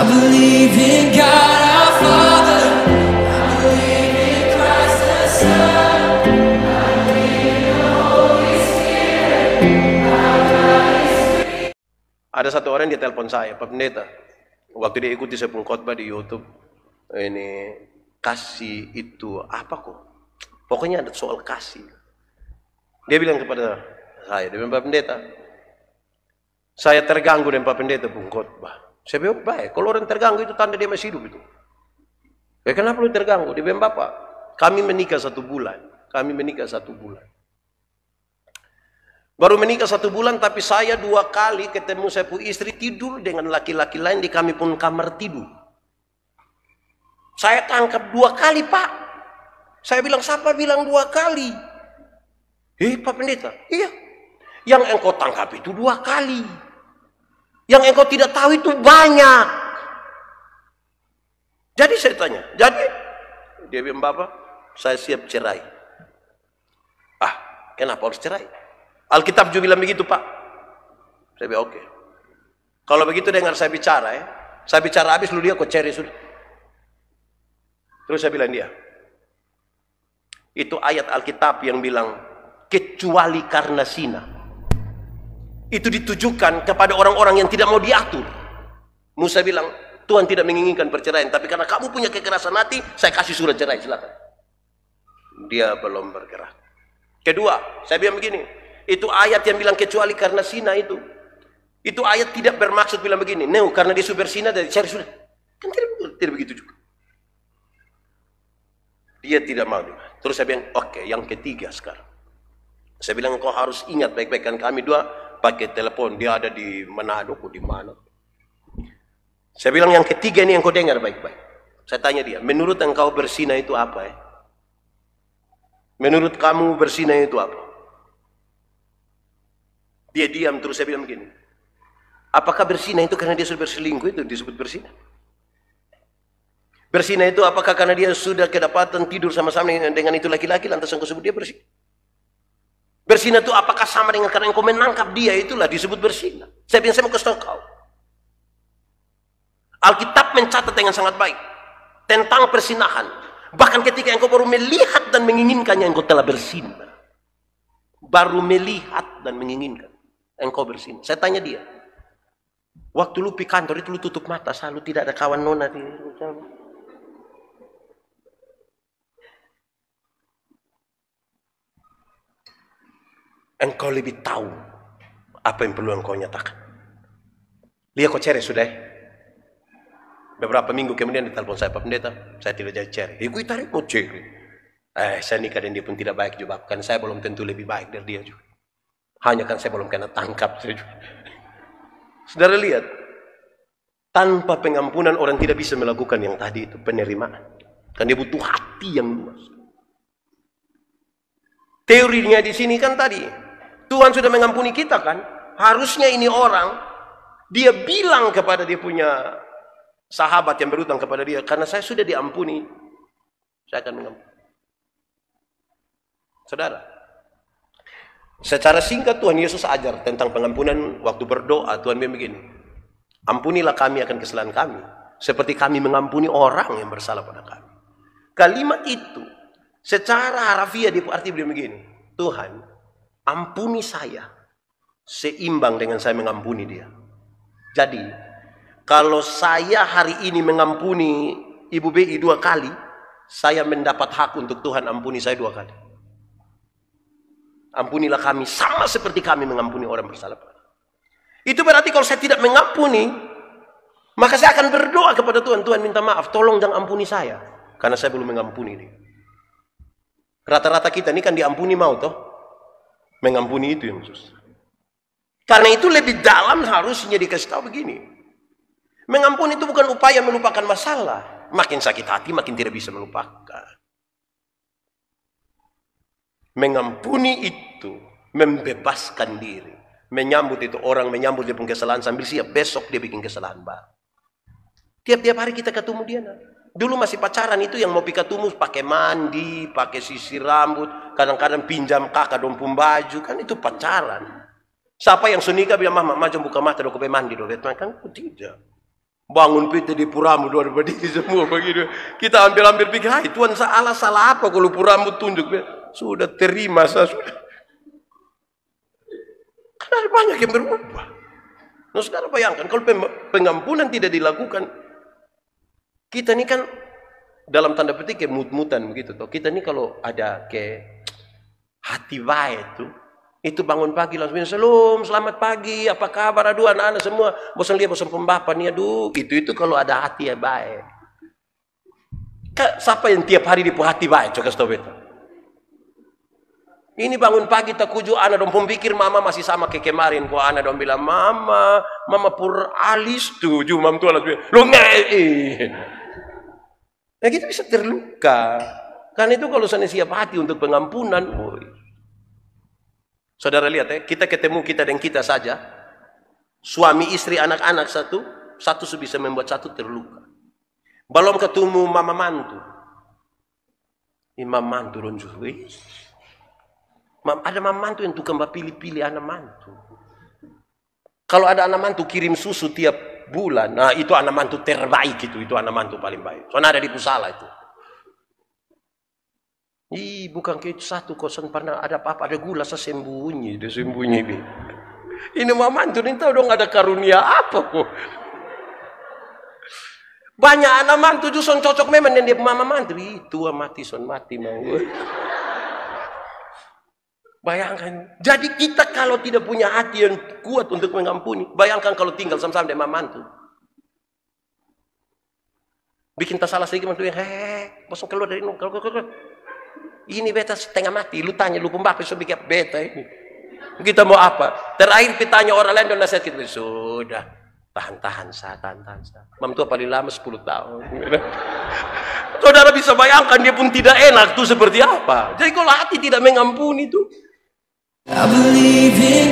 I believe in God our Father. I believe in Christ the Son. Ada satu orang dia telepon saya, Pak Pendeta. Waktu dia ikuti saya pun khotbah di YouTube, ini kasih itu apa kok? Pokoknya ada soal kasih. Dia bilang kepada saya, dia bilang, Pak Pendeta, saya terganggu dengan Pak Pendeta pun khotbah. Saya bilang, baik, kalau orang terganggu itu tanda dia masih hidup itu. Kenapa lu terganggu? Dia bilang, Bapak, kami menikah 1 bulan. Kami menikah 1 bulan. Baru menikah 1 bulan, tapi saya 2 kali ketemu saya pun istri tidur dengan laki-laki lain di kami pun kamar tidur. Saya tangkap 2 kali, Pak. Saya bilang, siapa bilang 2 kali? Pak Pendeta, iya. Yang engkau tangkap itu 2 kali. Yang engkau tidak tahu itu banyak. Jadi saya tanya, jadi? Dia bilang, Bapak, saya siap cerai. Kenapa harus cerai? Alkitab juga bilang begitu, Pak. Saya bilang, oke. Kalau begitu dengar saya bicara ya. Saya bicara habis, lu dia kok cerai sudah. Terus saya bilang dia, itu ayat Alkitab yang bilang, kecuali karena zina. Itu ditujukan kepada orang-orang yang tidak mau diatur. Musa bilang, Tuhan tidak menginginkan perceraian, tapi karena kamu punya kekerasan hati, saya kasih surat cerai, silakan. Dia belum bergerak. Kedua, saya bilang begini, itu ayat yang bilang kecuali karena zina itu ayat tidak bermaksud bilang begini, karena dia sudah berzina dari cari sudah. Kan tidak begitu juga. Dia tidak mau. Terus saya bilang, oke, yang ketiga sekarang. Saya bilang, kau harus ingat baik-baik, kan kami 2 pakai telepon, dia ada di Manado, di mana. Saya bilang, yang ketiga ini yang kau dengar baik-baik. Saya tanya dia, menurut engkau berzina itu apa ya? Menurut kamu berzina itu apa? Dia diam, terus saya bilang begini, apakah berzina itu karena dia sudah berselingkuh itu disebut berzina? Berzina itu apakah karena dia sudah kedapatan tidur sama-sama dengan itu laki-laki lantas engkau sebut dia berzina? Berzina itu apakah sama dengan karena engkau menangkap dia, itulah disebut berzina? Saya bilang, saya mau kasih tahu kau, Alkitab mencatat dengan sangat baik tentang perzinahan. Bahkan ketika engkau baru melihat dan menginginkannya, engkau telah berzina. Baru melihat dan menginginkan, engkau berzina. Saya tanya dia, waktu lu pergi kantor itu lu tutup mata, selalu tidak ada kawan nona di. Engkau lebih tahu apa yang perlu engkau nyatakan. Lihat kau cerai sudah. Beberapa minggu kemudian ditelepon saya, Pak Pendeta, saya tidak jadi cerai. Gue tarik mau cerai. Saya nikah dan dia pun tidak baik juga. Kan saya belum tentu lebih baik dari dia juga. Hanya kan saya belum kena tangkap. Saudara lihat, tanpa pengampunan orang tidak bisa melakukan yang tadi itu, penerimaan. Kan dia butuh hati yang luas. Teorinya di sini kan tadi, Tuhan sudah mengampuni kita kan. Harusnya ini orang, dia bilang kepada dia punya sahabat yang berutang kepada dia, karena saya sudah diampuni, saya akan mengampuni. Saudara, secara singkat Tuhan Yesus ajar tentang pengampunan waktu berdoa. Tuhan bilang begini, ampunilah kami akan kesalahan kami, seperti kami mengampuni orang yang bersalah pada kami. Kalimat itu secara harafiah arti beliau begini, Tuhan ampuni saya seimbang dengan saya mengampuni dia. Jadi kalau saya hari ini mengampuni Ibu BI 2 kali, saya mendapat hak untuk Tuhan ampuni saya 2 kali. Ampunilah kami sama seperti kami mengampuni orang bersalah. Itu berarti kalau saya tidak mengampuni, maka saya akan berdoa kepada Tuhan, Tuhan minta maaf, tolong jangan ampuni saya, karena saya belum mengampuni dia. Rata-rata kita ini kan diampuni mau toh, mengampuni itu yang susah. Karena itu lebih dalam harusnya dikasih tahu begini. Mengampuni itu bukan upaya melupakan masalah. Makin sakit hati, makin tidak bisa melupakan. Mengampuni itu membebaskan diri. Menyambut itu, orang menyambut dia punya kesalahan sambil siap besok dia bikin kesalahan baru. Tiap-tiap hari kita ketemu dia. Dulu masih pacaran itu yang mau ketemu pakai mandi, pakai sisir rambut, kadang-kadang pinjam kakak dompet baju, kan itu pacaran. Siapa yang sunika bilang, mama jom buka mata, dong mandi, dong kan tidak. Bangun pita di puramu, dua berdiri semua begitu. Kita hampir pikir, hai Tuhan salah apa kalau puramu tunjuk? Sudah terima, saya sudah. Karena banyak yang berubah. Nah sekarang bayangkan, kalau pengampunan tidak dilakukan, kita ini kan dalam tanda petik kayak mut-mutan begitu. Kita ini kalau ada kayak hati baik itu bangun pagi langsung salam, selamat pagi, apa kabar, aduh anak-anak semua, bosan lihat bosan pembapa nih, aduh, itu kalau ada hati yang baik. Siapa yang tiap hari di hati baik, coba stop itu. Ini bangun pagi tak kuju anak dong pemikir mama masih sama kayak kemarin, kok anak dong bilang mama pur alis tuh, mam tuh alas lu ngein. Nah gitu bisa terluka. Karena itu kalau saya siap hati untuk pengampunan, boy. Saudara lihat ya, kita ketemu kita dan kita saja. Suami, istri, anak-anak satu bisa membuat satu terluka. Belum ketemu mama mantu. Imam mantu don juga. Ada mama mantu yang tukang pilih-pilih anak mantu. Kalau ada anak mantu kirim susu tiap bulan, nah itu anak mantu terbaik itu anak mantu paling baik. Soalnya ada di Pusala itu. Bukan kayak satu kosan pernah ada apa-apa, ada gula saya sembunyi. Ini mama mantu ini tahu dong ada karunia apa kok. Banyak anak mantu justru cocok memang dengan dia mama mantu. Tua mati mau. Bayangkan. Jadi kita kalau tidak punya hati yang kuat untuk mengampuni, bayangkan kalau tinggal sama-sama dengan mama mantu. Bikin tak salah sedikit mantu yang bosan keluar dari ini. Ini beta setengah mati, lu tanya lu pembapa so bikin beta ini. Kita mau apa? Terakhir ditanya orang lain dan nasihat kita sudah tahan. Mam tua paling lama 10 tahun. Saudara bisa bayangkan dia pun tidak enak tuh seperti apa. Jadi kalau hati tidak mengampuni itu. I believe in